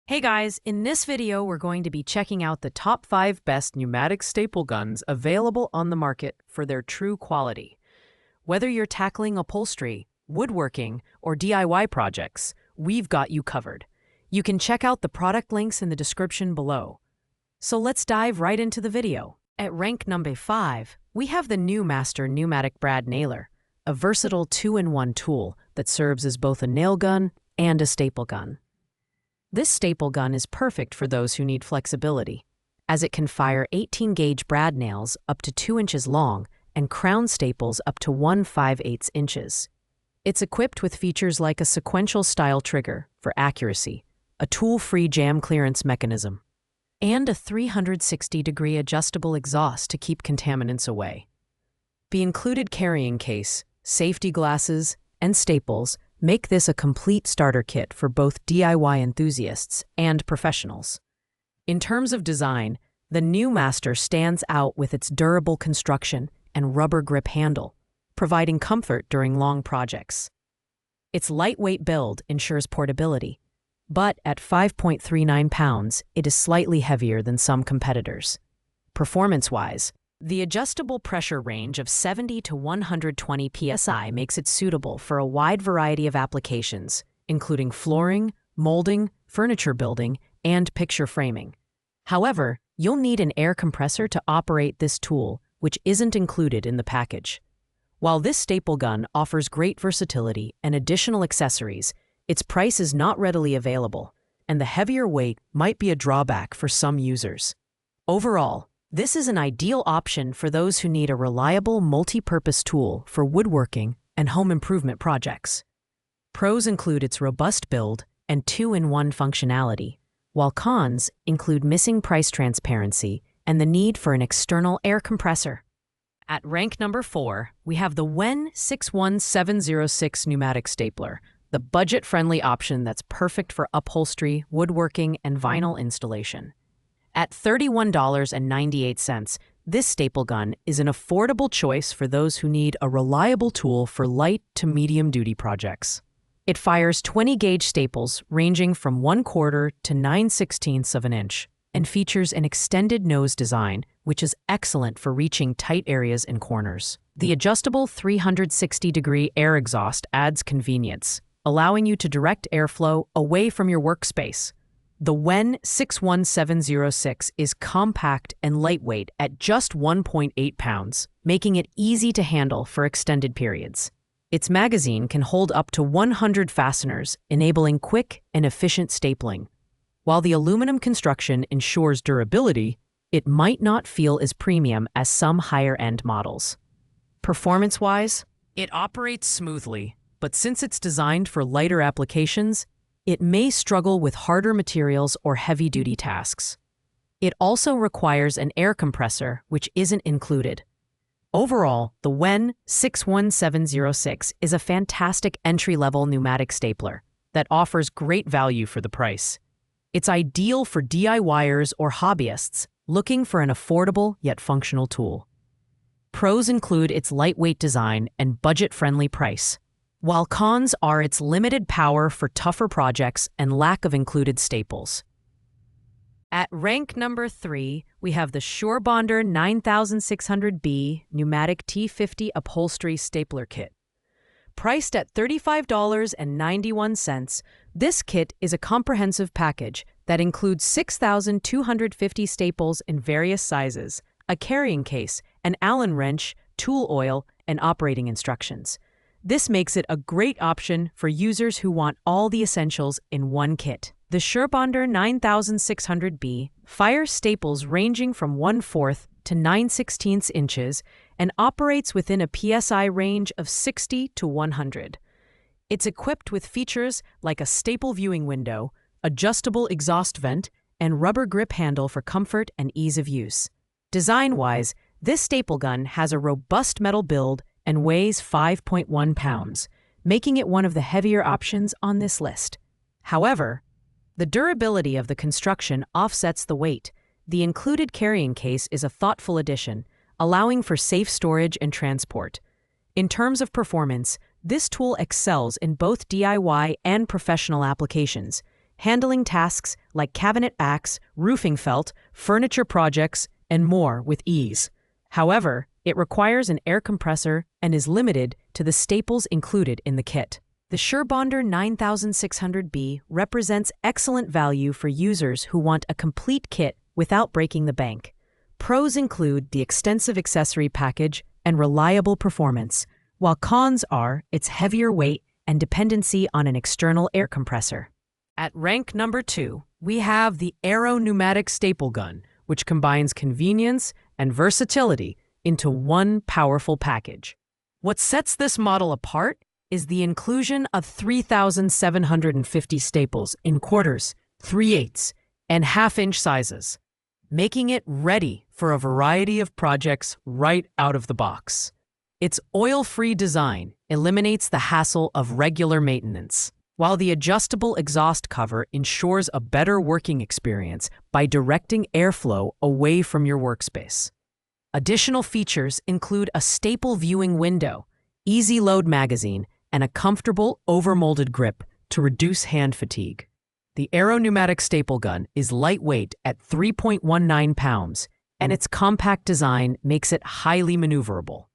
Hey guys, in this video we're going to be checking out the top 5 best pneumatic staple guns available on the market for their true quality. Whether you're tackling upholstery, woodworking, or DIY projects, we've got you covered. You can check out the product links in the description below. So let's dive right into the video. At rank number 5, we have the Newmaster Pneumatic Brad Nailer, a versatile 2-in-1 tool that serves as both a nail gun and a staple gun. This staple gun is perfect for those who need flexibility, as it can fire 18-gauge brad nails up to 2 inches long and crown staples up to 1/5/8 inches. It's equipped with features like a sequential style trigger for accuracy, a tool-free jam clearance mechanism, and a 360-degree adjustable exhaust to keep contaminants away. The included carrying case, safety glasses, and staples make this a complete starter kit for both DIY enthusiasts and professionals. In terms of design, the Newmaster stands out with its durable construction and rubber grip handle, providing comfort during long projects. Its lightweight build ensures portability, but at 5.39 pounds, it is slightly heavier than some competitors. Performance-wise, the adjustable pressure range of 70 to 120 psi makes it suitable for a wide variety of applications, including flooring, molding, furniture building, and picture framing. However, you'll need an air compressor to operate this tool, which isn't included in the package. While this staple gun offers great versatility and additional accessories, its price is not readily available, and the heavier weight might be a drawback for some users. Overall, this is an ideal option for those who need a reliable multi-purpose tool for woodworking and home improvement projects. Pros include its robust build and 2-in-1 functionality, while cons include missing price transparency and the need for an external air compressor. At rank number 4, we have the WEN 61706 Pneumatic Stapler, the budget-friendly option that's perfect for upholstery, woodworking, and vinyl installation. At $31.98, this staple gun is an affordable choice for those who need a reliable tool for light to medium-duty projects. It fires 20-gauge staples ranging from 1/4 to 9/16 of an inch and features an extended nose design, which is excellent for reaching tight areas and corners. The adjustable 360-degree air exhaust adds convenience, allowing you to direct airflow away from your workspace. The WEN 61706 is compact and lightweight at just 1.8 pounds, making it easy to handle for extended periods. Its magazine can hold up to 100 fasteners, enabling quick and efficient stapling. While the aluminum construction ensures durability, it might not feel as premium as some higher-end models. Performance-wise, it operates smoothly, but since it's designed for lighter applications, it may struggle with harder materials or heavy-duty tasks. It also requires an air compressor, which isn't included. Overall, the WEN 61706 is a fantastic entry-level pneumatic stapler that offers great value for the price. It's ideal for DIYers or hobbyists looking for an affordable yet functional tool. Pros include its lightweight design and budget-friendly price, while cons are its limited power for tougher projects and lack of included staples. At rank number 3, we have the SureBonder 9600B Pneumatic T50 Upholstery Stapler Kit. Priced at $35.91, this kit is a comprehensive package that includes 6,250 staples in various sizes, a carrying case, an Allen wrench, tool oil, and operating instructions. This makes it a great option for users who want all the essentials in one kit. The SureBonder 9600B fires staples ranging from 1/4 to 9/16 inches and operates within a PSI range of 60 to 100. It's equipped with features like a staple viewing window, adjustable exhaust vent, and rubber grip handle for comfort and ease of use. Design-wise, this staple gun has a robust metal build and weighs 5.1 pounds, making it one of the heavier options on this list. However, the durability of the construction offsets the weight. The included carrying case is a thoughtful addition, allowing for safe storage and transport. In terms of performance, this tool excels in both DIY and professional applications, handling tasks like cabinet axe, roofing felt, furniture projects, and more with ease. However, it requires an air compressor and is limited to the staples included in the kit. The SureBonder 9600B represents excellent value for users who want a complete kit without breaking the bank. Pros include the extensive accessory package and reliable performance, while cons are its heavier weight and dependency on an external air compressor. At rank number 2, we have the Pneumatic Staple Gun, which combines convenience and versatility into one powerful package. What sets this model apart is the inclusion of 3,750 staples in quarters, 3/8, and half-inch sizes, making it ready for a variety of projects right out of the box. Its oil-free design eliminates the hassle of regular maintenance, while the adjustable exhaust cover ensures a better working experience by directing airflow away from your workspace. Additional features include a staple viewing window, easy load magazine, and a comfortable overmolded grip to reduce hand fatigue. The Pneumatic Staple Gun is lightweight at 3.19 pounds, and its compact design makes it highly maneuverable.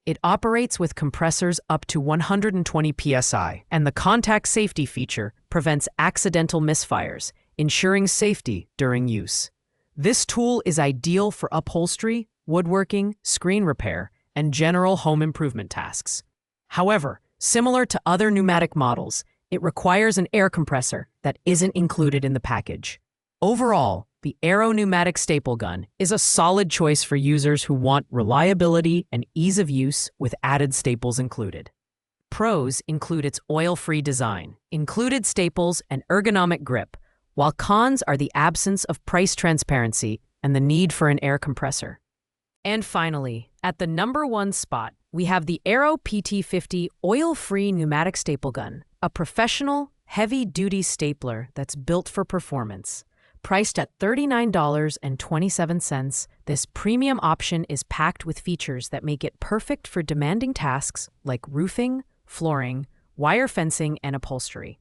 It operates with compressors up to 120 psi, and the contact safety feature prevents accidental misfires, ensuring safety during use. This tool is ideal for upholstery, woodworking, screen repair, and general home improvement tasks. However, similar to other pneumatic models, it requires an air compressor that isn't included in the package. Overall, the Pneumatic Staple Gun is a solid choice for users who want reliability and ease of use with added staples included. Pros include its oil-free design, included staples, and ergonomic grip, while cons are the absence of price transparency and the need for an air compressor. And finally, at the number 1 spot, we have the Aero PT50 oil-free pneumatic staple gun, a professional, heavy-duty stapler that's built for performance. Priced at $39.27, this premium option is packed with features that make it perfect for demanding tasks like roofing, flooring, wire fencing, and upholstery.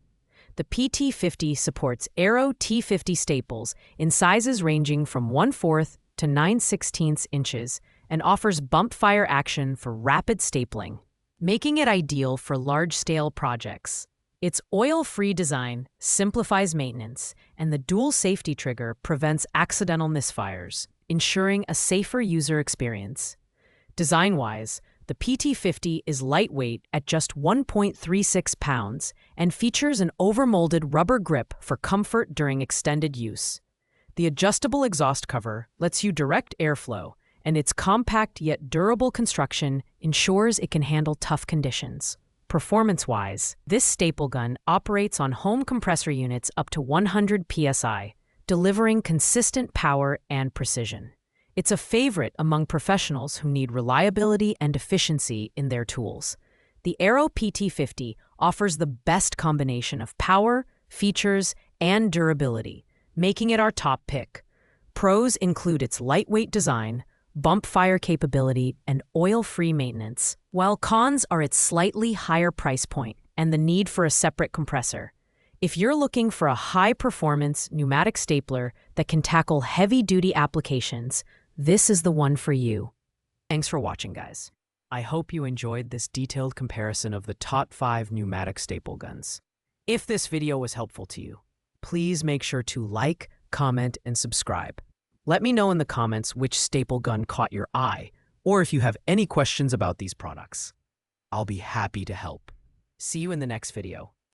The PT50 supports Aero T50 staples in sizes ranging from 1/4 to 9/16 inches and offers bump fire action for rapid stapling, making it ideal for large-scale projects. Its oil-free design simplifies maintenance, and the dual safety trigger prevents accidental misfires, ensuring a safer user experience. Design-wise, the PT50 is lightweight at just 1.36 pounds and features an overmolded rubber grip for comfort during extended use. The adjustable exhaust cover lets you direct airflow, and its compact yet durable construction ensures it can handle tough conditions. Performance-wise, this staple gun operates on home compressor units up to 100 psi, delivering consistent power and precision. It's a favorite among professionals who need reliability and efficiency in their tools. The Aero PT50 offers the best combination of power, features, and durability, making it our top pick. Pros include its lightweight design, bump fire capability, and oil-free maintenance, while cons are its slightly higher price point and the need for a separate compressor. If you're looking for a high-performance pneumatic stapler that can tackle heavy-duty applications, this is the one for you. Thanks for watching, guys. I hope you enjoyed this detailed comparison of the top 5 pneumatic staple guns. If this video was helpful to you, please make sure to like, comment, and subscribe. Let me know in the comments which staple gun caught your eye, or if you have any questions about these products. I'll be happy to help. See you in the next video.